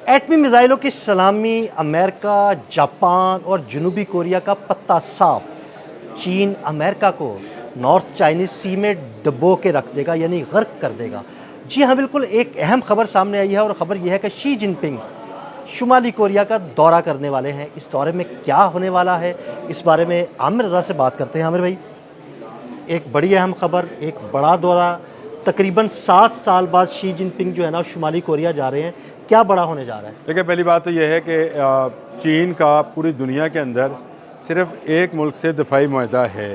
एटमी मिसाइलों की सलामी अमेरिका, जापान और जनूबी कोरिया का पत्ता साफ। चीन अमेरिका को नॉर्थ चाइनीज सी में डुबो के रख देगा, यानी गर्क कर देगा। जी हाँ, बिल्कुल एक अहम खबर सामने आई है और ख़बर यह है कि शी जिनपिंग शुमाली कोरिया का दौरा करने वाले हैं। इस दौरे में क्या होने वाला है, इस बारे में आमिर रज़ा से बात करते हैं। आमिर भाई, एक बड़ी अहम खबर, एक बड़ा दौरा, तकरीबन 7 साल बाद शी जिनपिंग जो है ना शुमाली कोरिया जा रहे हैं। क्या बड़ा होने जा रहा है? देखिए, पहली बात तो यह है कि चीन का पूरी दुनिया के अंदर सिर्फ एक मुल्क से दफ़ाई मुआहदा है।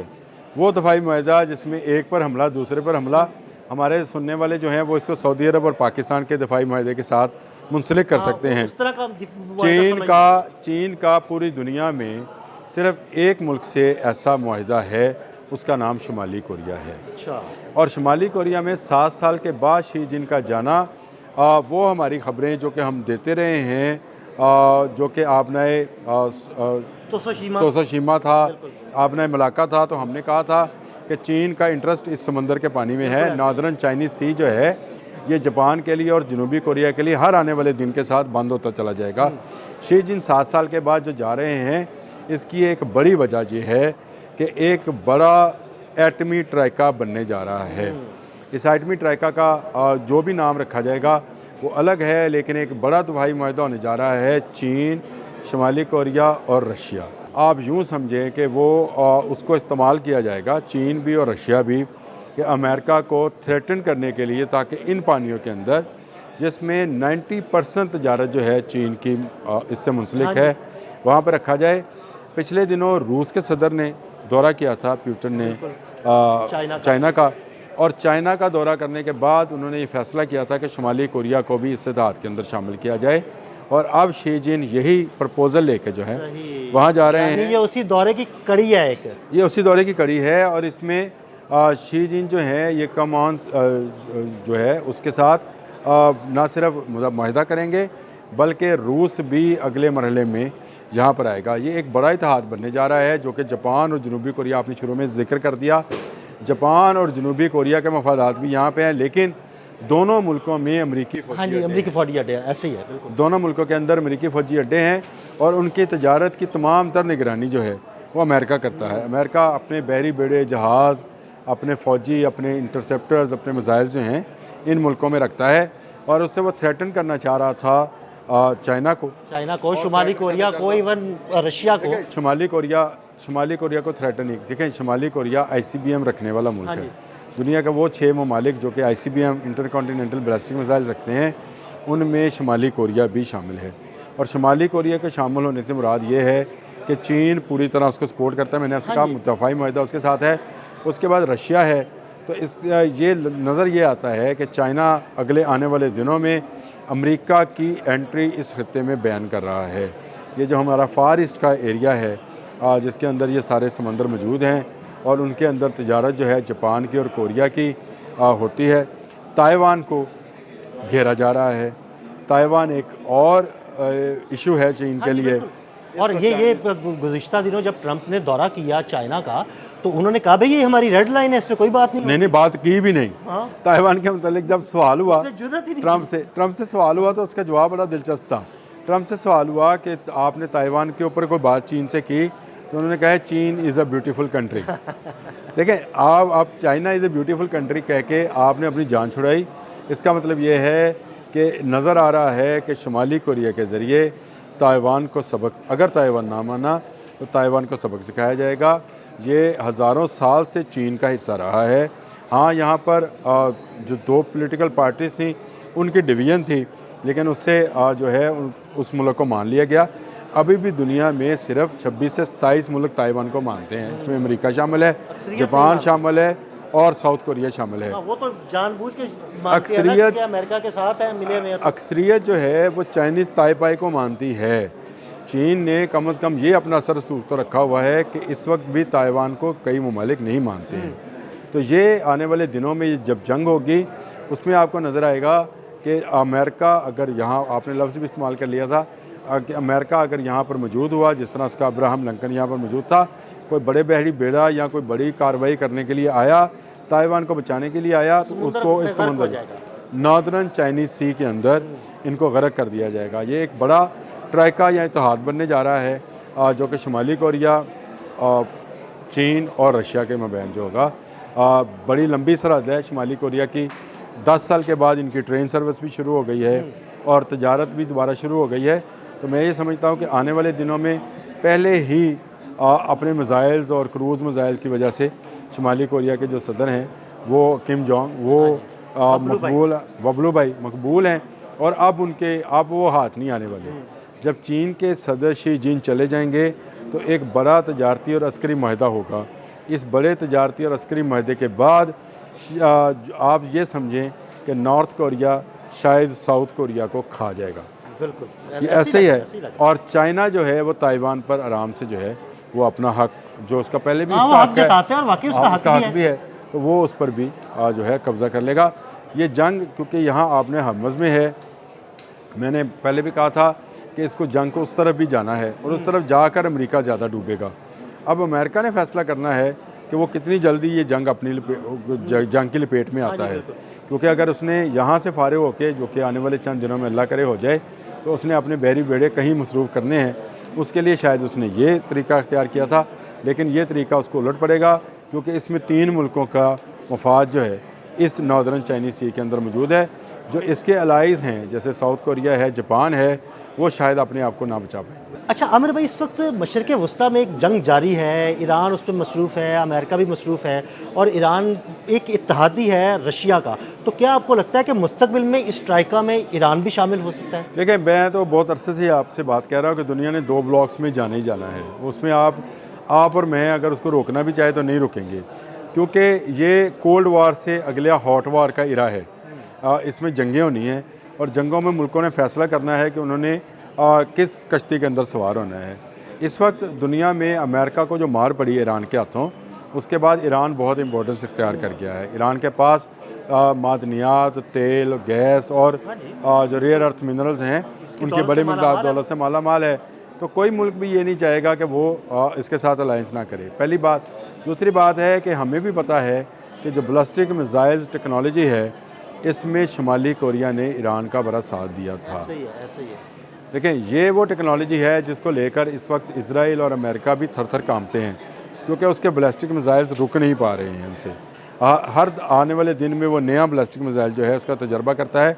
वो दफ़ाई मुआहदा जिसमें एक पर हमला, दूसरे पर हमला। हमारे सुनने वाले जो हैं वो इसको सऊदी अरब और पाकिस्तान के दफ़ाई मुआहदे के साथ मुंसलिक कर सकते हैं। उस तरह का चीन का पूरी दुनिया में सिर्फ एक मुल्क से ऐसा मुआहदा है, उसका नाम शुमाली कोरिया है। अच्छा। और शुमाली कोरिया में 7 साल के बाद शी जिन का जाना, वो हमारी ख़बरें जो कि हम देते रहे हैं, जो कि आपने तोसाशिमा था, आपने मलाका था, तो हमने कहा था कि चीन का इंटरेस्ट इस समंदर के पानी में है। नॉर्दर्न चाइनीज़ सी जो है ये जापान के लिए और जनूबी कोरिया के लिए हर आने वाले दिन के साथ बंद होता चला जाएगा। शी जिन 7 साल के बाद जो जा रहे हैं, इसकी एक बड़ी वजह ये है कि एक बड़ा एटमी ट्राइका बनने जा रहा है। इस एटमी ट्राइका का जो भी नाम रखा जाएगा वो अलग है, लेकिन एक बड़ा दफ़ाई मुआहदा होने जा रहा है चीन, शुमाली कोरिया और रशिया। आप यूँ समझें कि वो उसको इस्तेमाल किया जाएगा, चीन भी और रशिया भी, कि अमेरिका को थ्रेटन करने के लिए, ताकि इन पानियों के अंदर जिसमें 90% तजारत जो है चीन की इससे मुंसलिक है, वहाँ पर रखा जाए। पिछले दिनों रूस के सदर ने दौरा किया था, पुतिन ने चाइना का, और चाइना का दौरा करने के बाद उन्होंने ये फैसला किया था कि शुमाली कोरिया को भी इस इत्तेहाद के अंदर शामिल किया जाए। और अब शी जिन यही प्रपोज़ल लेके जो है वहाँ जा रहे हैं। ये उसी दौरे की कड़ी है, ये उसी दौरे की कड़ी है। और इसमें शी जिन जो है ये कमान जो है उसके साथ ना सिर्फ मुआहदा करेंगे, बल्कि रूस भी अगले मरहले में यहाँ पर आएगा। ये एक बड़ा इत्तेहाद बनने जा रहा है, जो कि जापान और जनूबी कोरिया, आपने शुरू में जिक्र कर दिया, जापान और जनूबी कोरिया के मफादात भी यहाँ पे हैं, लेकिन दोनों मुल्कों में अमरीकी फौजी अड्डे ऐसे ही है। दोनों मुल्कों के अंदर अमरीकी फ़ौजी अड्डे हैं और उनकी तजारत की तमाम तर निगरानी जो है वो अमेरिका करता है। अमेरिका अपने बहरी बेड़े जहाज़, अपने फ़ौजी, अपने इंटरसेप्टर्स, अपने मिसाइल जो हैं इन मुल्कों में रखता है। और उससे वो थ्रेटन करना चाह रहा था चाइना को, शुमाली कोरिया को, इवन रशिया को। शुमाली कोरिया को थ्रेटन नहीं, देखें, शुमाली कोरिया ICBM रखने वाला मुल्क है। दुनिया का वो 6 ममालिक जो कि ICBM इंटरकॉन्टिनेंटल बैलिस्टिक मिसाइल रखते हैं, उनमें शुमाली कोरिया भी शामिल है। और शुमाली कोरिया के शामिल होने से मुराद ये है कि चीन पूरी तरह उसको सपोर्ट करता है। मैंने आपसे कहा दफ़ाई मुआहदा उसके साथ है। उसके बाद रशिया है। तो ये नज़र ये आता है कि चाइना अगले आने वाले दिनों में अमेरिका की एंट्री इस खत्ते में बयान कर रहा है। ये जो हमारा फार ईस्ट का एरिया है, जिसके अंदर ये सारे समंदर मौजूद हैं और उनके अंदर तिजारत जो है जापान की और कोरिया की होती है। ताइवान को घेरा जा रहा है। ताइवान एक और इशू है चीन के लिए। और ये गुज़िश्ता दिनों जब ट्रंप ने दौरा किया चाइना का, तो उन्होंने कहा भाई ये हमारी रेड लाइन है, इस पर कोई बात नहीं। बात की भी नहीं। ताइवान के मतलब जब सवाल हुआ ट्रंप से सवाल हुआ तो उसका जवाब बड़ा दिलचस्प था। ट्रंप से सवाल हुआ कि आपने ताइवान के ऊपर कोई बात चीन से की, तो उन्होंने कहा चीन इज़ अ ब्यूटीफुल कंट्री। देखें, आप China is a beautiful country कह के आपने अपनी जान छुड़ाई। इसका मतलब ये है कि नज़र आ रहा है कि शुमाली कोरिया के ज़रिए ताइवान को सबक, अगर ताइवान ना माना तो ताइवान को सबक सिखाया जाएगा। ये हज़ारों साल से चीन का हिस्सा रहा है। हाँ, यहाँ पर जो 2 पॉलिटिकल पार्टीज़ थी उनकी डिवीज़न थी, लेकिन उससे जो है उस मुल्क को मान लिया गया। अभी भी दुनिया में सिर्फ 26 से 27 मुल्क ताइवान को मानते हैं। इसमें अमेरिका शामिल है, जापान शामिल है और साउथ कोरिया शामिल है। वो तो जानबूझ के अक्सरियत अमेरिका के साथ है, मिले हुए। अक्सरियत जो है वो चाइनीज़ ताइपाई को मानती है। चीन ने कम से कम ये अपना असर सूख तो रखा हुआ है कि इस वक्त भी ताइवान को कई ममालिक नहीं मानते हैं। तो ये आने वाले दिनों में जब जंग होगी उसमें आपको नज़र आएगा कि अमेरिका, अगर यहाँ आपने लफ्ज़ भी इस्तेमाल कर लिया था कि अमेरिका अगर यहाँ पर मौजूद हुआ, जिस तरह उसका अब्राहम लिंकन यहाँ पर मौजूद था, कोई बड़े बहरी बेड़ा या कोई बड़ी कार्रवाई करने के लिए आया, ताइवान को बचाने के लिए आया, तो उसको इस नॉर्दर्न चाइनीज़ सी के अंदर इनको गर्क कर दिया जाएगा। ये एक बड़ा ट्राइका या इत्तेहाद बनने जा रहा है जो कि शुमाली कोरिया, चीन और रशिया के मबैन जो होगा। बड़ी लंबी सरहद है शुमाली कोरिया की। 10 साल के बाद इनकी ट्रेन सर्विस भी शुरू हो गई है और तजारत भी दोबारा शुरू हो गई है। तो मैं ये समझता हूँ कि आने वाले दिनों में पहले ही अपने मिज़ाइल्स और क्रूज़ मिज़ाइल की वजह से शुमाली कोरिया के जो सदर हैं वो किम जोंग, वो बबलू भाई मकबूल हैं और अब वो हाथ नहीं आने वाले। जब चीन के सदर शी जिन चले जाएंगे तो एक बड़ा तजारती और अस्करी माहिदा होगा। इस बड़े तजारती और अस्करी माहिदे के बाद आप ये समझें कि नॉर्थ कोरिया शायद साउथ कोरिया को खा जाएगा। बिल्कुल ये ऐसे ही है। और चाइना जो है वो ताइवान पर आराम से जो है वो अपना हक जो उसका पहले भी उसका हक जताते हैं और वाकई उसका हक भी है, तो वो उस पर भी जो है कब्ज़ा कर लेगा। ये जंग क्योंकि यहाँ आपने हमज़ में है, मैंने पहले भी कहा था कि इसको जंग को उस तरफ भी जाना है और उस तरफ जाकर अमेरिका ज़्यादा डूबेगा। अब अमेरिका ने फैसला करना है कि वो कितनी जल्दी ये जंग जंग की लपेट में आता है, क्योंकि अगर उसने यहाँ से फारिग होकर, जो कि आने वाले चंद दिनों में अल्लाह करे हो जाए, तो उसने अपने बहरी बेड़े कहीं मसरूफ़ करने हैं। उसके लिए शायद उसने ये तरीका अख्तियार किया था, लेकिन ये तरीका उसको उलट पड़ेगा क्योंकि इसमें 3 मुल्कों का मफाद जो है इस नॉर्दर्न चाइनीज़ सी के अंदर मौजूद है। जो इसके अलाइज़ हैं जैसे साउथ कोरिया है, जापान है, वो शायद अपने आप को ना बचा पाएंगे। अच्छा आमिर भाई, इस वक्त मशरक़ वस्ता में एक जंग जारी है, ईरान उस पर मसरूफ़ है, अमेरिका भी मसरूफ़ है और ईरान एक इत्तेहादी है रशिया का। तो क्या आपको लगता है कि मुस्तक़बिल में इस ट्राइका में ईरान भी शामिल हो सकता है? देखिए, मैं तो बहुत अरसे से आपसे बात कह रहा हूँ कि दुनिया ने 2 ब्लॉक्स में जाना ही जाना है। उसमें आप और मैं अगर उसको रोकना भी चाहे तो नहीं रुकेंगे, क्योंकि ये कोल्ड वार से अगले हॉट वार का इरा है। इसमें जंगें होनी हैं और जंगों में मुल्कों ने फ़ैसला करना है कि उन्होंने किस कश्ती के अंदर सवार होना है। इस वक्त दुनिया में अमेरिका को जो मार पड़ी ईरान के हाथों, उसके बाद ईरान बहुत इंपॉर्टेंस इख्तियार कर गया है। ईरान के पास मादनियात, तेल, गैस और जो रेयर अर्थ मिनरल्स हैं उनकी बड़ी मकदार दौलत से माला माल है। तो कोई मुल्क भी ये नहीं चाहेगा कि वो इसके साथ अलायंस ना करे, पहली बात। दूसरी बात है कि हमें भी पता है कि जो बैलिस्टिक मिसाइल्स टेक्नोलॉजी है, इसमें शुमाली कोरिया ने ईरान का बड़ा साथ दिया था। ऐसे ही है। देखें, ये वो टेक्नोलॉजी है जिसको लेकर इस वक्त इजराइल और अमेरिका भी थर थर कांपते हैं, क्योंकि उसके बैलिस्टिक मिसाइल्स रुक नहीं पा रहे हैं उनसे। हर आने वाले दिन में वो नया बैलिस्टिक मिसाइल जो है उसका तजर्बा करता है।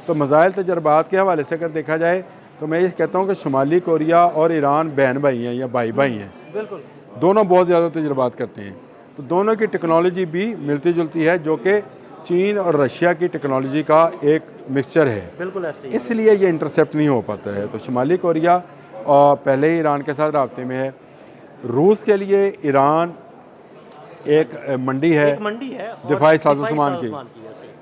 तो मिसाइल तजर्बात के हवाले से अगर देखा जाए तो मैं ये कहता हूँ कि शुमाली कोरिया और ईरान बहन भाई हैं या भाई भाई हैं। बिल्कुल, दोनों बहुत ज़्यादा तजर्बात करते हैं, तो दोनों की टेक्नोलॉजी भी मिलती जुलती है, जो कि चीन और रशिया की टेक्नोलॉजी का एक मिक्सचर है। बिल्कुल ऐसे ही। इसलिए ये इंटरसेप्ट नहीं हो पाता है। तो शुमाली कोरिया पहले ही ईरान के साथ राब्ते में है। रूस के लिए ईरान एक मंडी है दिफाई साजो-सामान की,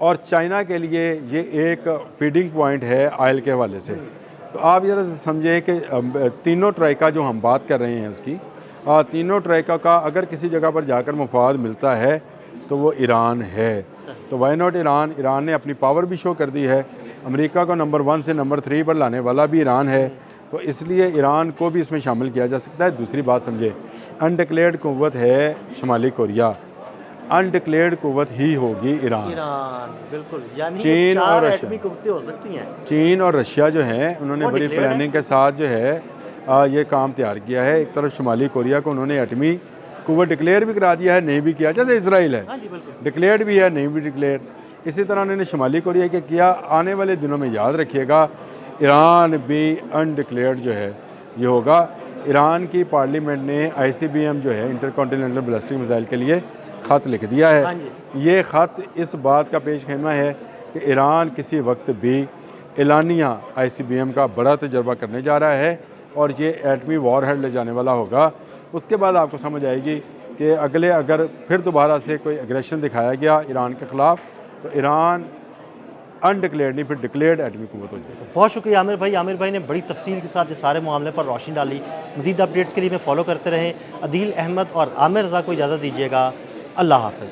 और चाइना के लिए ये एक फीडिंग पॉइंट है ऑयल के हवाले से। तो आप ये समझें कि तीनों ट्राइका जो हम बात कर रहे हैं उसकी, तीनों ट्राइका का अगर किसी जगह पर जाकर मफाद मिलता है तो वो ईरान है। तो वाई नॉट ईरान। ईरान ने अपनी पावर भी शो कर दी है। अमेरिका को नंबर 1 से नंबर 3 पर लाने वाला भी ईरान है, तो इसलिए ईरान को भी इसमें शामिल किया जा सकता है। दूसरी बात समझे, अनडिक्लेयर्ड कुव्वत है शुमाली कोरिया, अनडिक्लेयर्ड कुव्वत ही होगी ईरान। बिल्कुल, यानी चीन और एटमी कुव्वतें हो सकती हैं। चीन और रशिया जो हैं उन्होंने बड़ी प्लानिंग के साथ जो है ये काम तैयार किया है। एक तरफ शुमाली कोरिया को उन्होंने एटमी कुव्वत डिक्लेयर भी करा दिया है, नहीं भी किया, जैसे इसराइल है डिक्लेयर्ड भी है, नहीं भी डिक्लेयर। इसी तरह उन्होंने शुमाली कोरिया के किया। आने वाले दिनों में याद रखिएगा ईरान भी अनडिक्लेयर्ड जो है ये होगा। ईरान की पार्लियामेंट ने ICBM जो है इंटरकॉन्टिनेंटल बैलिस्टिक मिसाइल के लिए ख़त लिख दिया है। ये ख़त इस बात का पेश खेमा है कि ईरान किसी वक्त भी एलानिया ICBM का बड़ा तजर्बा करने जा रहा है और ये एटमी वॉर हेड ले जाने वाला होगा। उसके बाद आपको समझ आएगी कि अगर फिर दोबारा से कोई एग्रेशन दिखाया गया ईरान के ख़िलाफ़, तो ईरान अनडिक्लेयर्ड नहीं फिर डिक्लेयर्ड एटमी कुव्वत हो जाएगी। बहुत शुक्रिया आमिर भाई। आमिर भाई ने बड़ी तफसील के साथ इस सारे मामले पर रोशनी डाली। मज़ीद अपडेट्स के लिए मैं फॉलो करते रहें। अदील अहमद और आमिर रज़ा को इजाज़त दीजिएगा। अल्लाह हाफ़िज़।